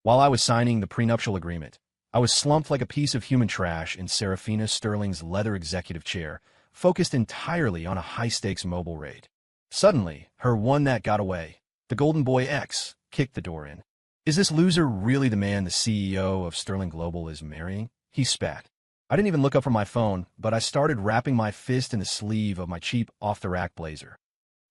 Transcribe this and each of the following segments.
While I was signing the prenuptial agreement, I was slumped like a piece of human trash in Serafina Sterling's leather executive chair, focused entirely on a high-stakes mobile raid. Suddenly, her one that got away, the Golden Boy X, kicked the door in. "Is this loser really the man the CEO of Sterling Global is marrying?" He spat. I didn't even look up from my phone, but I started wrapping my fist in the sleeve of my cheap, off-the-rack blazer.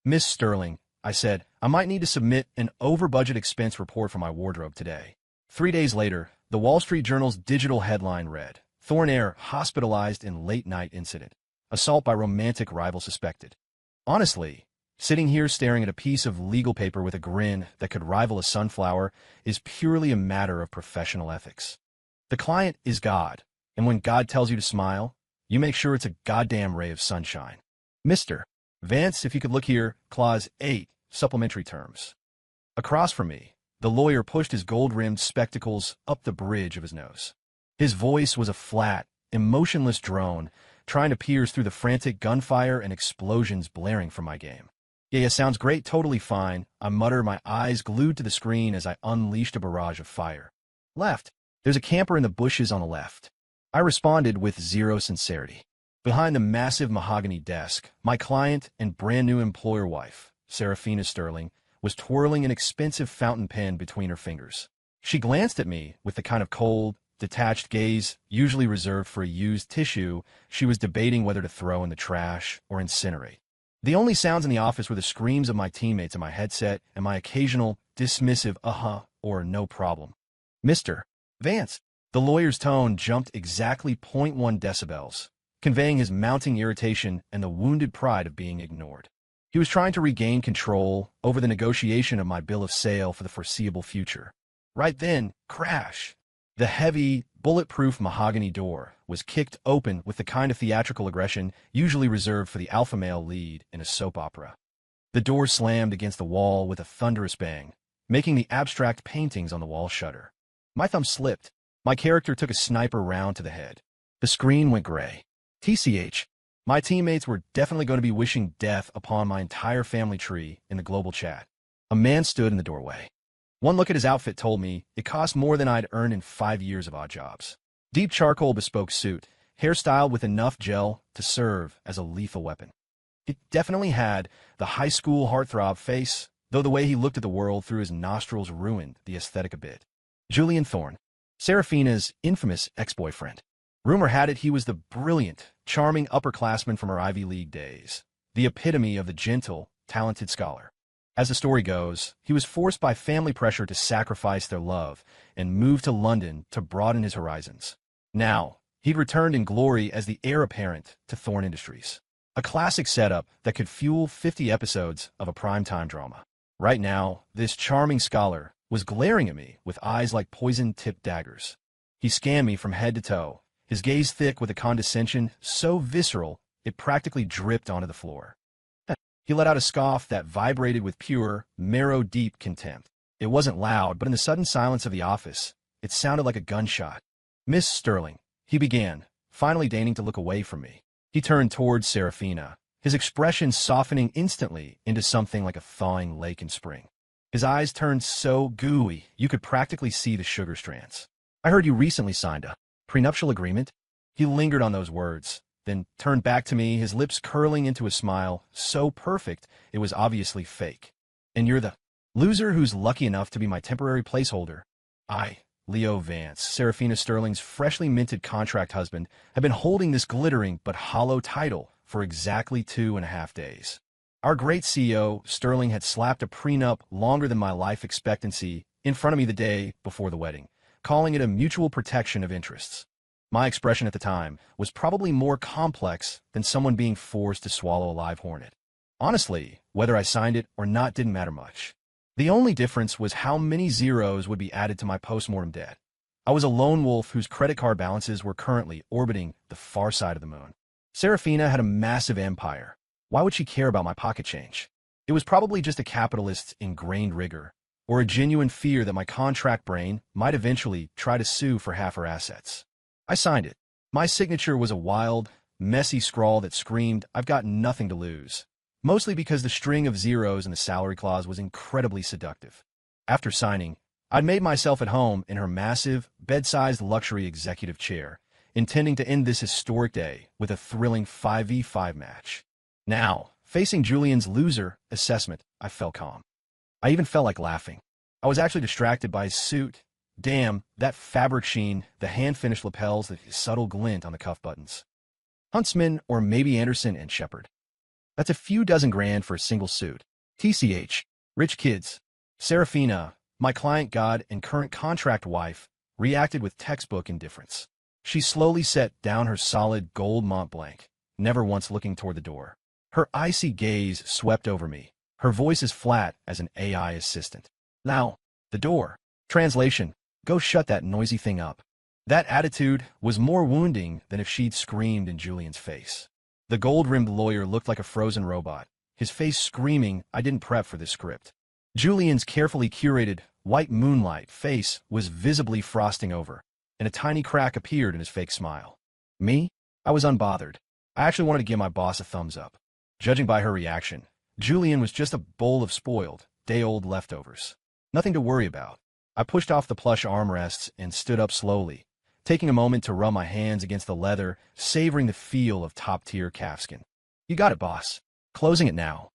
"Miss Sterling," I said, "I might need to submit an over-budget expense report for my wardrobe today." 3 days later, the Wall Street Journal's digital headline read, "Thornair hospitalized in late-night incident. Assault by romantic rival suspected." Honestly, sitting here staring at a piece of legal paper with a grin that could rival a sunflower is purely a matter of professional ethics. The client is God, and when God tells you to smile, you make sure it's a goddamn ray of sunshine. "Mr. Vance, if you could look here, Clause 8, supplementary terms." Across from me, the lawyer pushed his gold-rimmed spectacles up the bridge of his nose. His voice was a flat, emotionless drone, trying to pierce through the frantic gunfire and explosions blaring from my game. Yeah, sounds great, totally fine," I mutter, my eyes glued to the screen as I unleashed a barrage of fire. "Left. There's a camper in the bushes on the left." I responded with zero sincerity. Behind the massive mahogany desk, my client and brand-new employer wife, Serafina Sterling, was twirling an expensive fountain pen between her fingers. She glanced at me with the kind of cold, detached gaze usually reserved for a used tissue she was debating whether to throw in the trash or incinerate. The only sounds in the office were the screams of my teammates in my headset and my occasional, dismissive or no problem. "Mr. Vance." The lawyer's tone jumped exactly 0.1 decibels, conveying his mounting irritation and the wounded pride of being ignored. He was trying to regain control over the negotiation of my bill of sale for the foreseeable future. Right then, crash! The heavy, bulletproof mahogany door was kicked open with the kind of theatrical aggression usually reserved for the alpha male lead in a soap opera. The door slammed against the wall with a thunderous bang, making the abstract paintings on the wall shudder. My thumb slipped. My character took a sniper round to the head. The screen went gray. TCH. My teammates were definitely going to be wishing death upon my entire family tree in the global chat. A man stood in the doorway. One look at his outfit told me it cost more than I'd earned in 5 years of odd jobs. Deep charcoal bespoke suit, hairstyled with enough gel to serve as a lethal weapon. It definitely had the high school heartthrob face, though the way he looked at the world through his nostrils ruined the aesthetic a bit. Julian Thorne, Serafina's infamous ex-boyfriend. Rumor had it he was the brilliant, charming upperclassman from her Ivy League days, the epitome of the gentle, talented scholar. As the story goes, he was forced by family pressure to sacrifice their love and move to London to broaden his horizons. Now, he'd returned in glory as the heir apparent to Thorne Industries. A classic setup that could fuel 50 episodes of a primetime drama. Right now, this charming scholar was glaring at me with eyes like poison-tipped daggers. He scanned me from head to toe, his gaze thick with a condescension so visceral it practically dripped onto the floor. He let out a scoff that vibrated with pure, marrow-deep contempt. It wasn't loud, but in the sudden silence of the office, it sounded like a gunshot. "Miss Sterling," he began, finally deigning to look away from me. He turned towards Serafina, his expression softening instantly into something like a thawing lake in spring. His eyes turned so gooey you could practically see the sugar strands. "I heard you recently signed a prenuptial agreement." He lingered on those words, then turned back to me, his lips curling into a smile so perfect it was obviously fake. "And you're the loser who's lucky enough to be my temporary placeholder." I, Leo Vance, Serafina Sterling's freshly minted contract husband, had been holding this glittering but hollow title for exactly 2.5 days. Our great CEO, Sterling, had slapped a prenup longer than my life expectancy in front of me the day before the wedding, calling it a mutual protection of interests. My expression at the time was probably more complex than someone being forced to swallow a live hornet. Honestly, whether I signed it or not didn't matter much. The only difference was how many zeros would be added to my postmortem debt. I was a lone wolf whose credit card balances were currently orbiting the far side of the moon. Serafina had a massive empire. Why would she care about my pocket change? It was probably just a capitalist's ingrained rigor, or a genuine fear that my contract brain might eventually try to sue for half her assets. I signed it. My signature was a wild, messy scrawl that screamed, "I've got nothing to lose," mostly because the string of zeros in the salary clause was incredibly seductive. After signing, I'd made myself at home in her massive, bed-sized luxury executive chair, intending to end this historic day with a thrilling 5v5 match. Now, facing Julian's loser assessment, I felt calm. I even felt like laughing. I was actually distracted by his suit. Damn, that fabric sheen, the hand-finished lapels, the subtle glint on the cuff buttons. Huntsman, or maybe Anderson and Shepard. That's a few dozen grand for a single suit. TCH, rich kids. Serafina, my client god and current contract wife, reacted with textbook indifference. She slowly set down her solid gold Mont Blanc, never once looking toward the door. Her icy gaze swept over me, her voice as flat as an AI assistant. Now, the door. Translation, go shut that noisy thing up. That attitude was more wounding than if she'd screamed in Julian's face. The gold-rimmed lawyer looked like a frozen robot, his face screaming, I didn't prep for this script. Julian's carefully curated, white moonlight face was visibly frosting over, and a tiny crack appeared in his fake smile. Me? I was unbothered. I actually wanted to give my boss a thumbs up. Judging by her reaction, Julian was just a bowl of spoiled, day-old leftovers. Nothing to worry about. I pushed off the plush armrests and stood up slowly, taking a moment to rub my hands against the leather, savoring the feel of top-tier calfskin. You got it, boss. Closing it now.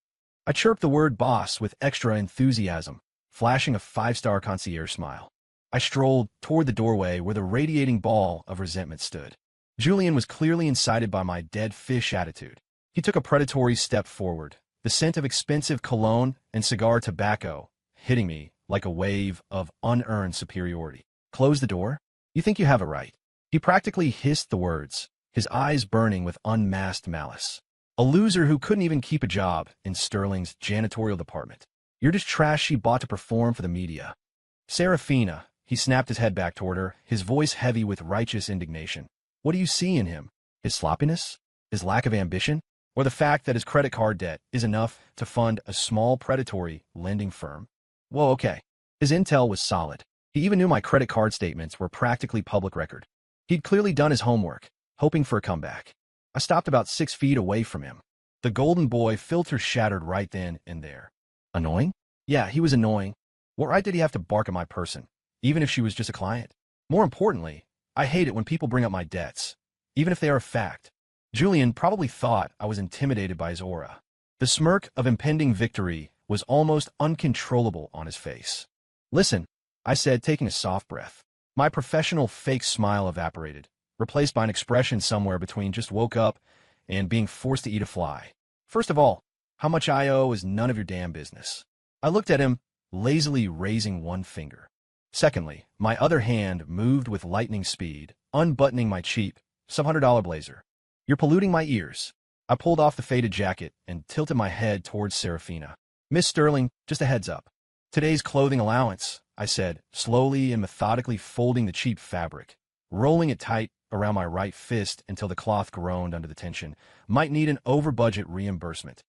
I chirped the word boss with extra enthusiasm, flashing a five-star concierge smile. I strolled toward the doorway where the radiating ball of resentment stood. Julian was clearly incited by my dead fish attitude. He took a predatory step forward, the scent of expensive cologne and cigar tobacco hitting me like a wave of unearned superiority. Close the door? You think you have a right. He practically hissed the words, his eyes burning with unmasked malice. A loser who couldn't even keep a job in Sterling's janitorial department. You're just trash she bought to perform for the media. Serafina, he snapped his head back toward her, his voice heavy with righteous indignation. What do you see in him? His sloppiness? His lack of ambition? Or the fact that his credit card debt is enough to fund a small predatory lending firm? Whoa, okay. His intel was solid. He even knew my credit card statements were practically public record. He'd clearly done his homework, hoping for a comeback. I stopped about 6 feet away from him. The golden boy filter shattered right then and there. Annoying? Yeah, he was annoying. What right did he have to bark at my person, even if she was just a client? More importantly, I hate it when people bring up my debts, even if they are a fact. Julian probably thought I was intimidated by his aura. The smirk of impending victory was almost uncontrollable on his face. Listen, I said, taking a soft breath. My professional fake smile evaporated, replaced by an expression somewhere between just woke up and being forced to eat a fly. First of all, how much I owe is none of your damn business. I looked at him, lazily raising one finger. Secondly, my other hand moved with lightning speed, unbuttoning my cheap, $700 blazer. You're polluting my ears. I pulled off the faded jacket and tilted my head towards Serafina. Miss Sterling, just a heads up. Today's clothing allowance, I said, slowly and methodically folding the cheap fabric, rolling it tight around my right fist until the cloth groaned under the tension, might need an over-budget reimbursement.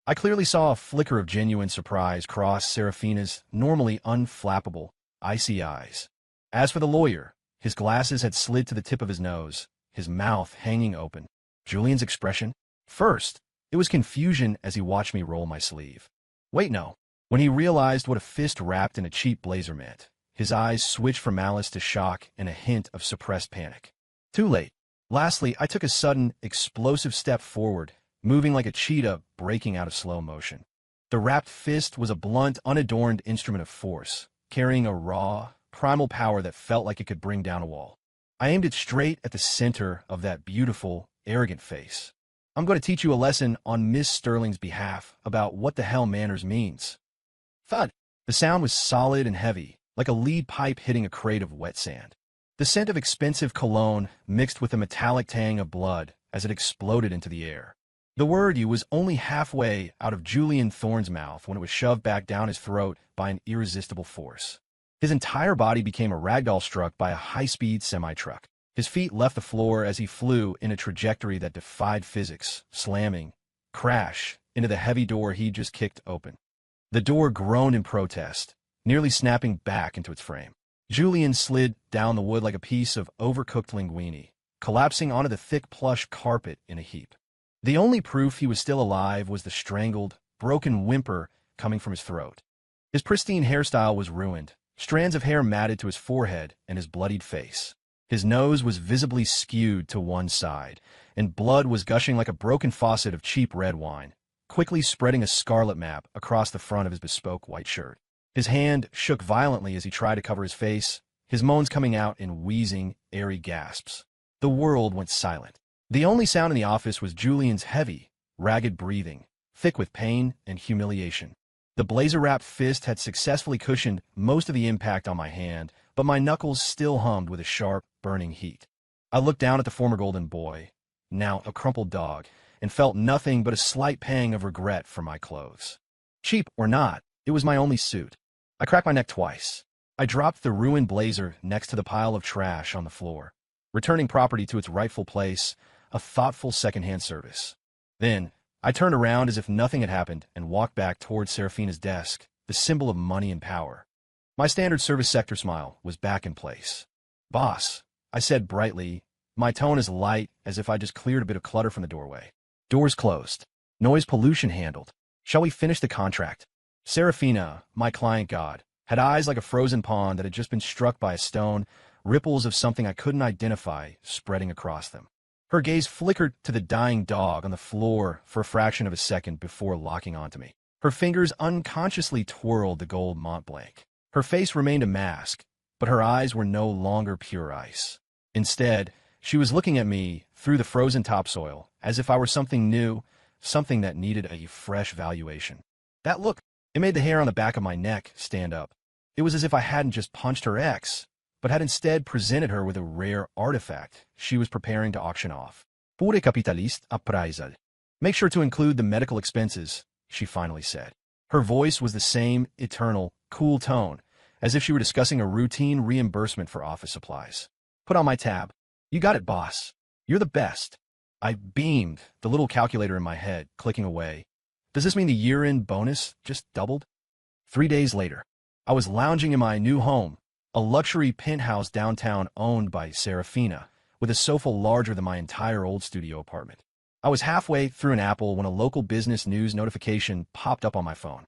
I clearly saw a flicker of genuine surprise cross Serafina's normally unflappable, icy eyes. As for the lawyer, his glasses had slid to the tip of his nose, his mouth hanging open. Julian's expression? First, it was confusion as he watched me roll my sleeve. Wait, no. When he realized what a fist wrapped in a cheap blazer meant, his eyes switched from malice to shock and a hint of suppressed panic. Too late. Lastly, I took a sudden, explosive step forward, moving like a cheetah breaking out of slow motion. The wrapped fist was a blunt, unadorned instrument of force, carrying a raw, primal power that felt like it could bring down a wall. I aimed it straight at the center of that beautiful, arrogant face. I'm going to teach you a lesson on Miss Sterling's behalf about what the hell manners means. Thud. The sound was solid and heavy, like a lead pipe hitting a crate of wet sand. The scent of expensive cologne mixed with the metallic tang of blood as it exploded into the air. The word "you" was only halfway out of Julian Thorne's mouth when it was shoved back down his throat by an irresistible force. His entire body became a ragdoll struck by a high-speed semi-truck. His feet left the floor as he flew in a trajectory that defied physics, slamming, crash, into the heavy door he'd just kicked open. The door groaned in protest, nearly snapping back into its frame. Julian slid down the wood like a piece of overcooked linguine, collapsing onto the thick plush carpet in a heap. The only proof he was still alive was the strangled, broken whimper coming from his throat. His pristine hairstyle was ruined, strands of hair matted to his forehead and his bloodied face. His nose was visibly skewed to one side, and blood was gushing like a broken faucet of cheap red wine, quickly spreading a scarlet map across the front of his bespoke white shirt. His hand shook violently as he tried to cover his face, his moans coming out in wheezing, airy gasps. The world went silent. The only sound in the office was Julian's heavy, ragged breathing, thick with pain and humiliation. The blazer-wrapped fist had successfully cushioned most of the impact on my hand, but my knuckles still hummed with a sharp, burning heat. I looked down at the former golden boy, now a crumpled dog, and felt nothing but a slight pang of regret for my clothes. Cheap or not, it was my only suit. I cracked my neck twice. I dropped the ruined blazer next to the pile of trash on the floor, returning property to its rightful place, a thoughtful second-hand service. Then, I turned around as if nothing had happened and walked back towards Serafina's desk, the symbol of money and power. My standard service sector smile was back in place. "Boss," I said brightly, my tone as light as if I just cleared a bit of clutter from the doorway. "Doors closed. Noise pollution handled. Shall we finish the contract?" Serafina, my client god, had eyes like a frozen pond that had just been struck by a stone, ripples of something I couldn't identify spreading across them. Her gaze flickered to the dying dog on the floor for a fraction of a second before locking onto me. Her fingers unconsciously twirled the gold Mont Blanc. Her face remained a mask, but her eyes were no longer pure ice. Instead, she was looking at me through the frozen topsoil, as if I were something new, something that needed a fresh valuation. That look, it made the hair on the back of my neck stand up. It was as if I hadn't just punched her ex, but had instead presented her with a rare artifact she was preparing to auction off. "Pure capitalist appraisal. Make sure to include the medical expenses," she finally said. Her voice was the same eternal, cool tone, as if she were discussing a routine reimbursement for office supplies. "Put on my tab." "You got it, boss. You're the best." I beamed, the little calculator in my head clicking away. Does this mean the year-end bonus just doubled? 3 days later, I was lounging in my new home, a luxury penthouse downtown owned by Serafina, with a sofa larger than my entire old studio apartment. I was halfway through an apple when a local business news notification popped up on my phone.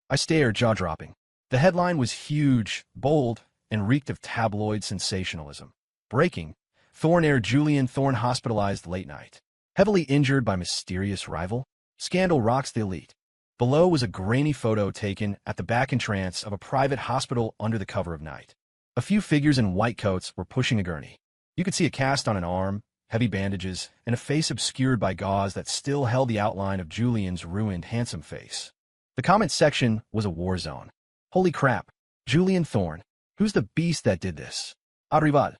I stared, jaw-dropping. The headline was huge, bold, and reeked of tabloid sensationalism. "Breaking. Thorn heir Julian Thorn hospitalized late night. Heavily injured by mysterious rival. Scandal rocks the elite." Below was a grainy photo taken at the back entrance of a private hospital under the cover of night. A few figures in white coats were pushing a gurney. You could see a cast on an arm, heavy bandages, and a face obscured by gauze that still held the outline of Julian's ruined, handsome face. The comment section was a war zone. "Holy crap. Julian Thorn. Who's the beast that did this? Arrival.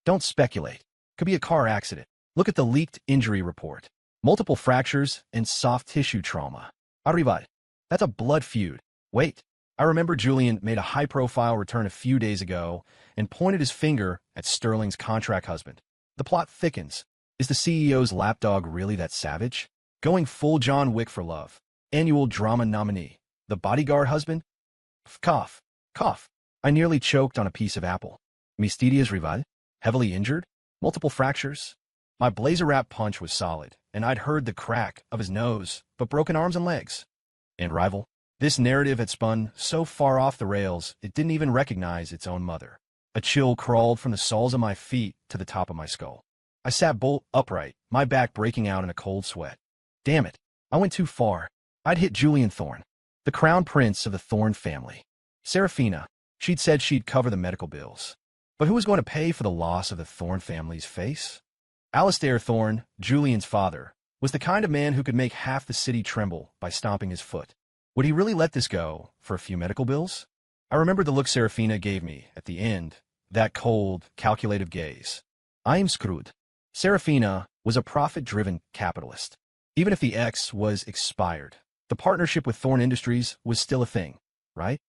Don't speculate. Could be a car accident. Look at the leaked injury report. Multiple fractures and soft tissue trauma. Arrival. That's a blood feud. Wait. I remember Julian made a high-profile return a few days ago and pointed his finger at Sterling's contract husband. The plot thickens. Is the CEO's lapdog really that savage? Going full John Wick for love. Annual drama nominee. The bodyguard husband? Cough. Cough. I nearly choked on a piece of apple. Mysterious rival? Heavily injured? Multiple fractures? My blazer-wrapped punch was solid, and I'd heard the crack of his nose, but broken arms and legs. And rival? This narrative had spun so far off the rails, it didn't even recognize its own mother. A chill crawled from the soles of my feet to the top of my skull. I sat bolt upright, my back breaking out in a cold sweat. Damn it. I went too far. I'd hit Julian Thorn, the crown prince of the Thorn family. Serafina, she'd said she'd cover the medical bills. But who was going to pay for the loss of the Thorn family's face? Alistair Thorn, Julian's father, was the kind of man who could make half the city tremble by stomping his foot. Would he really let this go for a few medical bills? I remembered the look Serafina gave me at the end, that cold, calculative gaze. I am screwed. Serafina was a profit-driven capitalist. Even if the X was expired, the partnership with Thorn Industries was still a thing, right?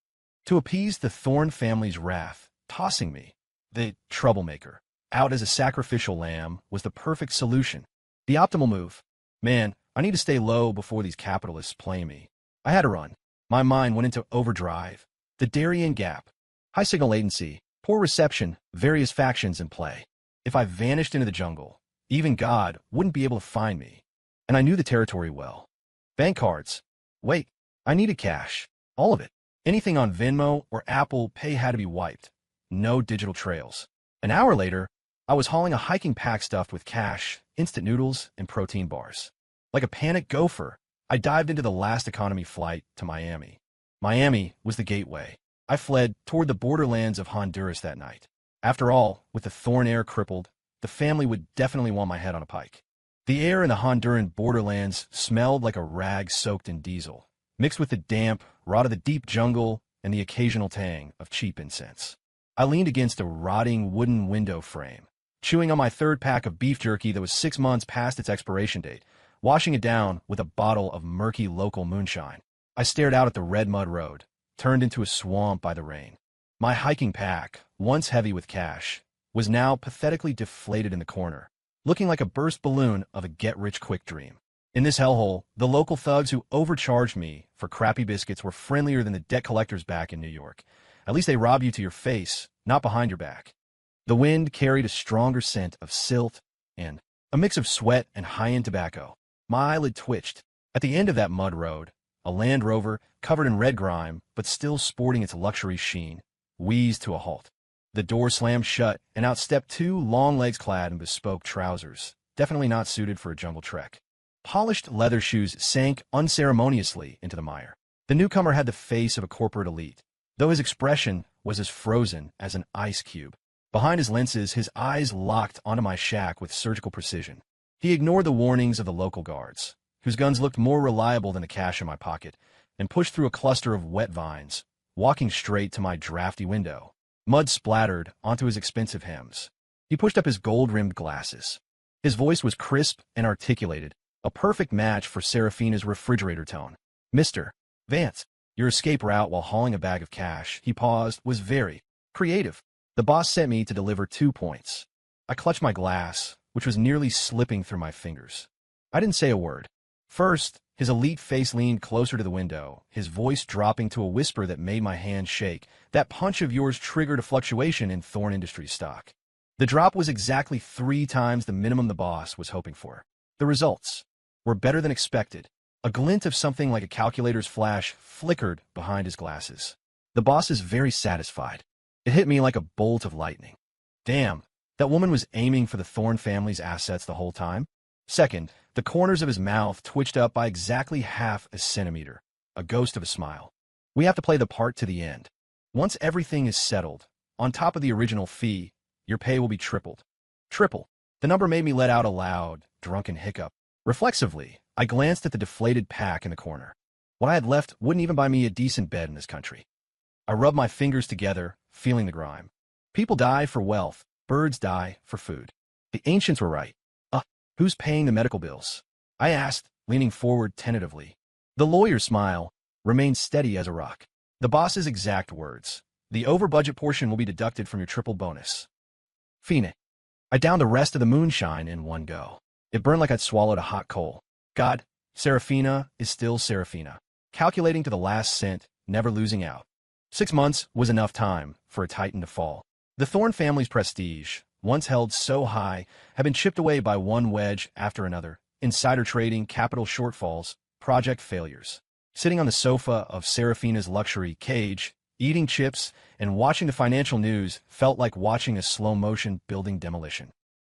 To appease the Thorn family's wrath, tossing me, the troublemaker, out as a sacrificial lamb was the perfect solution. The optimal move. Man, I need to stay low before these capitalists play me. I had to run. My mind went into overdrive. The Darien Gap. High signal latency, poor reception, various factions in play. If I vanished into the jungle, even God wouldn't be able to find me. And I knew the territory well. Bank cards. Wait, I needed cash. All of it. Anything on Venmo or Apple Pay had to be wiped. No digital trails. An hour later, I was hauling a hiking pack stuffed with cash, instant noodles, and protein bars. Like a panicked gopher, I dived into the last economy flight to Miami. Miami was the gateway. I fled toward the borderlands of Honduras that night. After all, with the Thorn Air crippled, the family would definitely want my head on a pike. The air in the Honduran borderlands smelled like a rag soaked in diesel, mixed with the damp rot of the deep jungle and the occasional tang of cheap incense. I leaned against a rotting wooden window frame, chewing on my third pack of beef jerky that was 6 months past its expiration date, washing it down with a bottle of murky local moonshine. I stared out at the red mud road, turned into a swamp by the rain. My hiking pack, once heavy with cash, was now pathetically deflated in the corner, looking like a burst balloon of a get-rich-quick dream. In this hellhole, the local thugs who overcharged me for crappy biscuits were friendlier than the debt collectors back in New York. At least they rob you to your face, not behind your back. The wind carried a stronger scent of silt and a mix of sweat and high-end tobacco. My eyelid twitched. At the end of that mud road, a Land Rover, covered in red grime, but still sporting its luxury sheen, wheezed to a halt. The door slammed shut, and out stepped two long legs clad in bespoke trousers, definitely not suited for a jungle trek. Polished leather shoes sank unceremoniously into the mire. The newcomer had the face of a corporate elite, though his expression was as frozen as an ice cube. Behind his lenses, his eyes locked onto my shack with surgical precision. He ignored the warnings of the local guards, whose guns looked more reliable than the cash in my pocket, and pushed through a cluster of wet vines, walking straight to my drafty window. Mud splattered onto his expensive hems. He pushed up his gold-rimmed glasses. His voice was crisp and articulated, a perfect match for Serafina's refrigerator tone. "Mr. Vance, your escape route while hauling a bag of cash," he paused, "was very creative. The boss sent me to deliver 2 points." I clutched my glass, which was nearly slipping through my fingers. I didn't say a word. First, his elite face leaned closer to the window, his voice dropping to a whisper that made my hand shake. "That punch of yours triggered a fluctuation in Thorn Industries stock." The drop was exactly 3 times the minimum the boss was hoping for. The results were better than expected. A glint of something like a calculator's flash flickered behind his glasses. "The boss is very satisfied." It hit me like a bolt of lightning. Damn, that woman was aiming for the Thorn family's assets the whole time. Second, the corners of his mouth twitched up by exactly half a centimeter, a ghost of a smile. "We have to play the part to the end. Once everything is settled, on top of the original fee, your pay will be tripled." Triple. The number made me let out a loud, drunken hiccup. Reflexively, I glanced at the deflated pack in the corner. What I had left wouldn't even buy me a decent bed in this country. I rubbed my fingers together, feeling the grime. People die for wealth, birds die for food. The ancients were right. Who's paying the medical bills?" I asked, leaning forward tentatively. The lawyer's smile remained steady as a rock. "The boss's exact words. The over-budget portion will be deducted from your triple bonus." Phoenix. I downed the rest of the moonshine in one go. It burned like I'd swallowed a hot coal. God, Serafina is still Serafina. Calculating to the last cent, never losing out. 6 months was enough time for a titan to fall. The Thorn family's prestige, once held so high, had been chipped away by one wedge after another. Insider trading, capital shortfalls, project failures. Sitting on the sofa of Serafina's luxury cage, eating chips and watching the financial news felt like watching a slow-motion building demolition.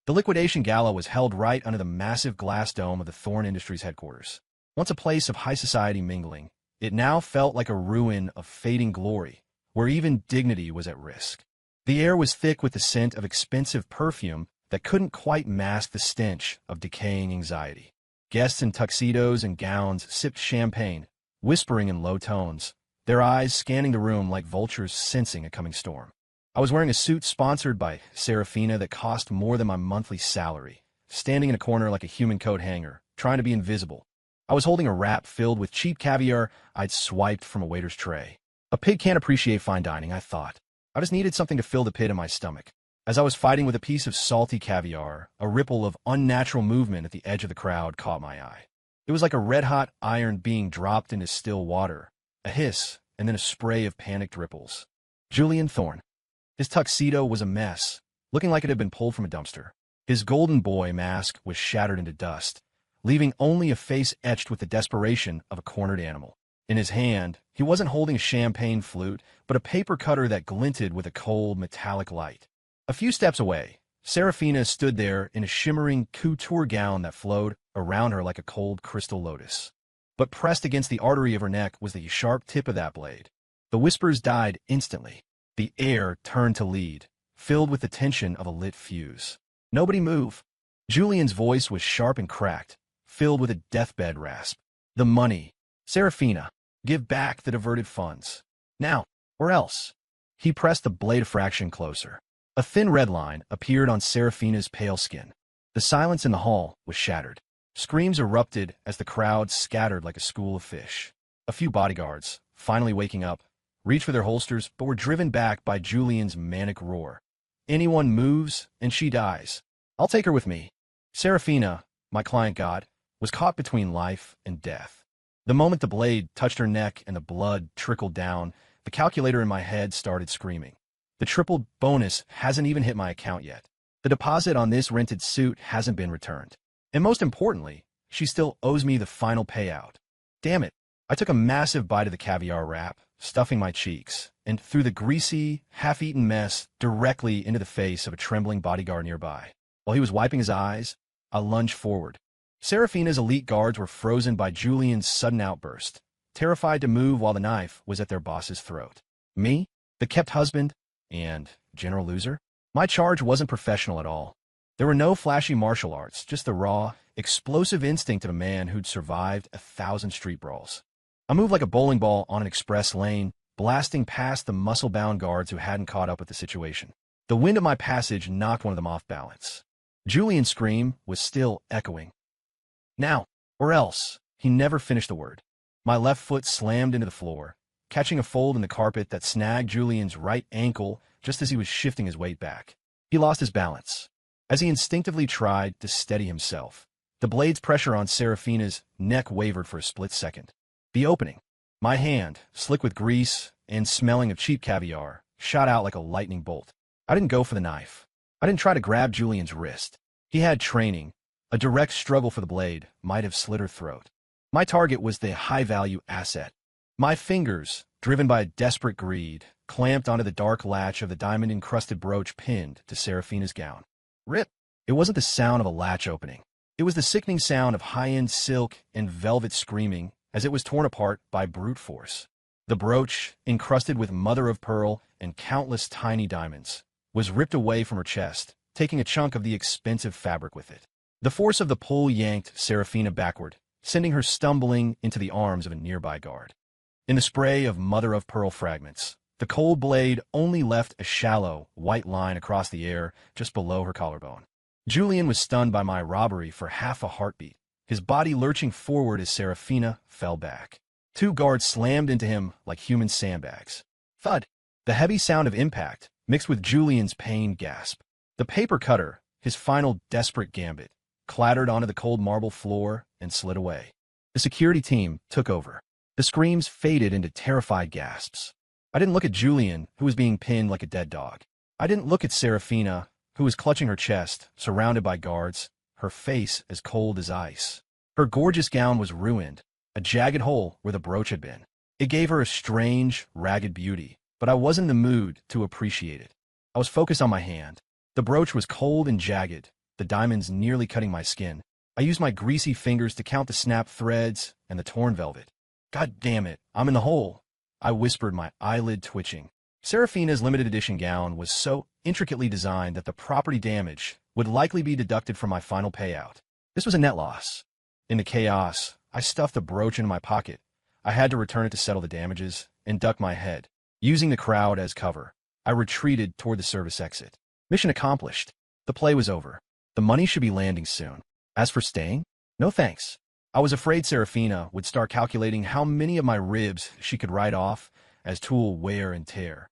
The liquidation gala was held right under the massive glass dome of the Thorn Industries headquarters. Once a place of high society mingling, it now felt like a ruin of fading glory, where even dignity was at risk. The air was thick with the scent of expensive perfume that couldn't quite mask the stench of decaying anxiety. Guests in tuxedos and gowns sipped champagne, whispering in low tones, their eyes scanning the room like vultures sensing a coming storm. I was wearing a suit sponsored by Serafina that cost more than my monthly salary, standing in a corner like a human coat hanger, trying to be invisible. I was holding a wrap filled with cheap caviar I'd swiped from a waiter's tray. A pig can't appreciate fine dining, I thought. I just needed something to fill the pit in my stomach. As I was fighting with a piece of salty caviar, a ripple of unnatural movement at the edge of the crowd caught my eye. It was like a red-hot iron being dropped into still water, a hiss, and then a spray of panicked ripples. Julian Thorn. His tuxedo was a mess, looking like it had been pulled from a dumpster. His golden boy mask was shattered into dust, leaving only a face etched with the desperation of a cornered animal. In his hand, he wasn't holding a champagne flute, but a paper cutter that glinted with a cold, metallic light. A few steps away, Serafina stood there in a shimmering couture gown that flowed around her like a cold crystal lotus. But pressed against the artery of her neck was the sharp tip of that blade. The whispers died instantly. The air turned to lead, filled with the tension of a lit fuse. "Nobody move." Julian's voice was sharp and cracked, filled with a deathbed rasp. "The money. Serafina, give back the diverted funds. Now, or else." He pressed the blade a fraction closer. A thin red line appeared on Serafina's pale skin. The silence in the hall was shattered. Screams erupted as the crowd scattered like a school of fish. A few bodyguards, finally waking up, reached for their holsters but were driven back by Julian's manic roar. "Anyone moves, and she dies. I'll take her with me." Serafina, my client god, was caught between life and death. The moment the blade touched her neck and the blood trickled down, the calculator in my head started screaming. The tripled bonus hasn't even hit my account yet. The deposit on this rented suit hasn't been returned. And most importantly, she still owes me the final payout. Damn it. I took a massive bite of the caviar wrap, stuffing my cheeks, and threw the greasy, half-eaten mess directly into the face of a trembling bodyguard nearby. While he was wiping his eyes, I lunged forward. Serafina's elite guards were frozen by Julian's sudden outburst, terrified to move while the knife was at their boss's throat. Me, the kept husband, and general loser? My charge wasn't professional at all. There were no flashy martial arts, just the raw, explosive instinct of a man who'd survived 1,000 street brawls. I moved like a bowling ball on an express lane, blasting past the muscle-bound guards who hadn't caught up with the situation. The wind of my passage knocked one of them off balance. Julian's scream was still echoing. "Now, or else." He never finished the word. My left foot slammed into the floor, catching a fold in the carpet that snagged Julian's right ankle just as he was shifting his weight back. He lost his balance. As he instinctively tried to steady himself, the blade's pressure on Serafina's neck wavered for a split second. The opening, my hand, slick with grease and smelling of cheap caviar, shot out like a lightning bolt. I didn't go for the knife. I didn't try to grab Julian's wrist. He had training. A direct struggle for the blade might have slit her throat. My target was the high-value asset. My fingers, driven by a desperate greed, clamped onto the dark latch of the diamond-encrusted brooch pinned to Serafina's gown. Rip! It wasn't the sound of a latch opening. It was the sickening sound of high-end silk and velvet screaming as it was torn apart by brute force. The brooch, encrusted with mother-of-pearl and countless tiny diamonds, was ripped away from her chest, taking a chunk of the expensive fabric with it. The force of the pull yanked Serafina backward, sending her stumbling into the arms of a nearby guard. In the spray of mother-of-pearl fragments, the cold blade only left a shallow, white line across the air just below her collarbone. Julian was stunned by my robbery for half a heartbeat, his body lurching forward as Serafina fell back. Two guards slammed into him like human sandbags. Thud! The heavy sound of impact, mixed with Julian's pained gasp. The paper cutter, his final desperate gambit, clattered onto the cold marble floor and slid away. The security team took over. The screams faded into terrified gasps. I didn't look at Julian, who was being pinned like a dead dog. I didn't look at Serafina, who was clutching her chest, surrounded by guards, her face as cold as ice. Her gorgeous gown was ruined, a jagged hole where the brooch had been. It gave her a strange, ragged beauty, but I wasn't in the mood to appreciate it. I was focused on my hand. The brooch was cold and jagged, the diamonds nearly cutting my skin. I used my greasy fingers to count the snapped threads and the torn velvet. "God damn it, I'm in the hole," I whispered, my eyelid twitching. Serafina's limited edition gown was so intricately designed that the property damage would likely be deducted from my final payout. This was a net loss. In the chaos, I stuffed the brooch into my pocket. I had to return it to settle the damages and duck my head. Using the crowd as cover, I retreated toward the service exit. Mission accomplished. The play was over. The money should be landing soon. As for staying, no thanks. I was afraid Serafina would start calculating how many of my ribs she could write off as tool wear and tear.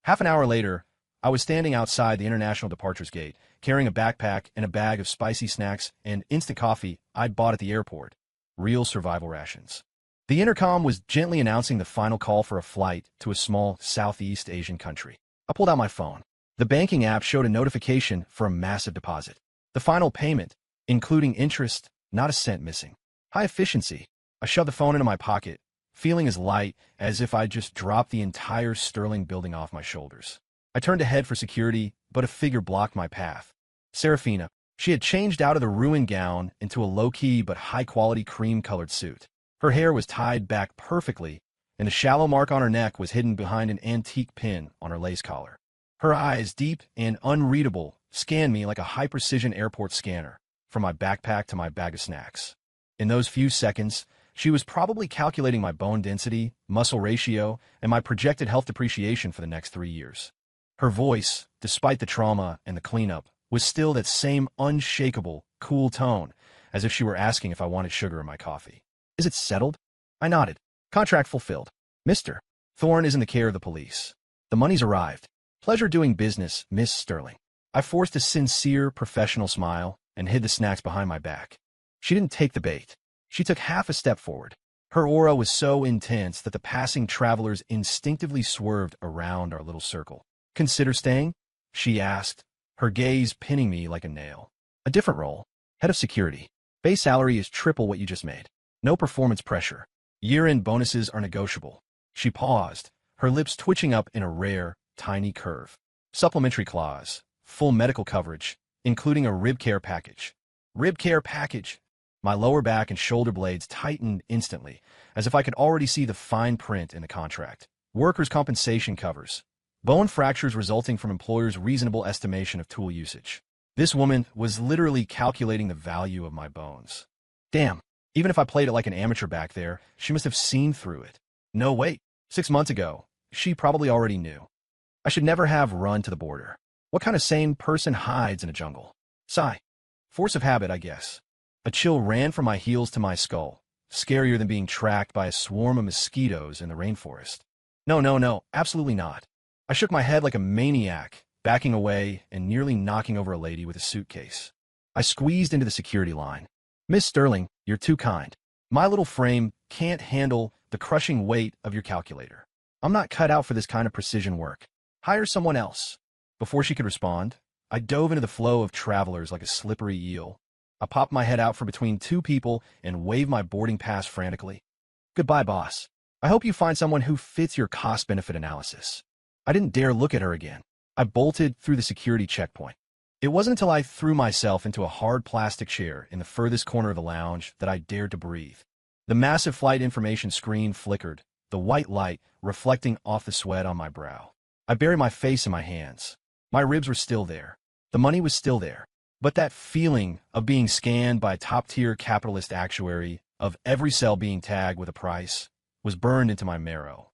Half an hour later, I was standing outside the International Departures Gate, carrying a backpack and a bag of spicy snacks and instant coffee I'd bought at the airport. Real survival rations. The intercom was gently announcing the final call for a flight to a small Southeast Asian country. I pulled out my phone. The banking app showed a notification for a massive deposit. The final payment, including interest, not a cent missing. High efficiency. I shoved the phone into my pocket, feeling as light as if I'd just dropped the entire Sterling building off my shoulders. I turned to head for security, but a figure blocked my path. Serafina. She had changed out of the ruined gown into a low-key but high-quality cream-colored suit. Her hair was tied back perfectly, and the shallow mark on her neck was hidden behind an antique pin on her lace collar. Her eyes, deep and unreadable, scanned me like a high-precision airport scanner, from my backpack to my bag of snacks. In those few seconds, she was probably calculating my bone density, muscle ratio, and my projected health depreciation for the next 3 years. Her voice, despite the trauma and the cleanup, was still that same unshakable, cool tone, as if she were asking if I wanted sugar in my coffee. Is it settled? I nodded. Contract fulfilled. Mr. Thorne is in the care of the police. The money's arrived. Pleasure doing business, Miss Sterling. I forced a sincere, professional smile and hid the snacks behind my back. She didn't take the bait. She took half a step forward. Her aura was so intense that the passing travelers instinctively swerved around our little circle. Consider staying? She asked, her gaze pinning me like a nail. A different role. Head of security. Base salary is triple what you just made. No performance pressure. Year-end bonuses are negotiable. She paused, her lips twitching up in a rare, tiny curve. Supplementary clause. Full medical coverage, including a rib care package. Rib care package. My lower back and shoulder blades tightened instantly, as if I could already see the fine print in the contract. Workers' compensation covers. Bone fractures resulting from employers' reasonable estimation of tool usage. This woman was literally calculating the value of my bones. Damn, even if I played it like an amateur back there, she must have seen through it. No, wait, 6 months ago, she probably already knew. I should never have run to the border. What kind of sane person hides in a jungle? Sigh. Force of habit, I guess. A chill ran from my heels to my skull, scarier than being tracked by a swarm of mosquitoes in the rainforest. No, absolutely not. I shook my head like a maniac, backing away and nearly knocking over a lady with a suitcase. I squeezed into the security line. Miss Sterling, you're too kind. My little frame can't handle the crushing weight of your calculator. I'm not cut out for this kind of precision work. Hire someone else. Before she could respond, I dove into the flow of travelers like a slippery eel. I popped my head out from between two people and waved my boarding pass frantically. Goodbye, boss. I hope you find someone who fits your cost-benefit analysis. I didn't dare look at her again. I bolted through the security checkpoint. It wasn't until I threw myself into a hard plastic chair in the furthest corner of the lounge that I dared to breathe. The massive flight information screen flickered, the white light reflecting off the sweat on my brow. I buried my face in my hands. My ribs were still there. The money was still there. But that feeling of being scanned by a top-tier capitalist actuary, of every cell being tagged with a price, was burned into my marrow.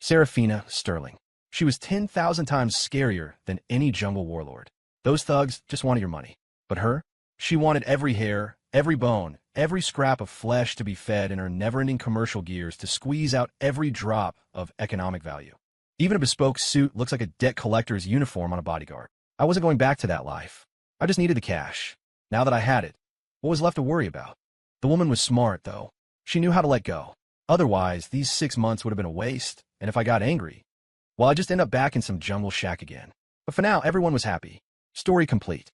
Serafina Sterling. She was 10,000 times scarier than any jungle warlord. Those thugs just wanted your money. But her? She wanted every hair, every bone, every scrap of flesh to be fed in her never-ending commercial gears to squeeze out every drop of economic value. Even a bespoke suit looks like a debt collector's uniform on a bodyguard. I wasn't going back to that life. I just needed the cash. Now that I had it, what was left to worry about? The woman was smart, though. She knew how to let go. Otherwise, these 6 months would have been a waste, and if I got angry, well, I'd just end up back in some jungle shack again. But for now, everyone was happy. Story complete.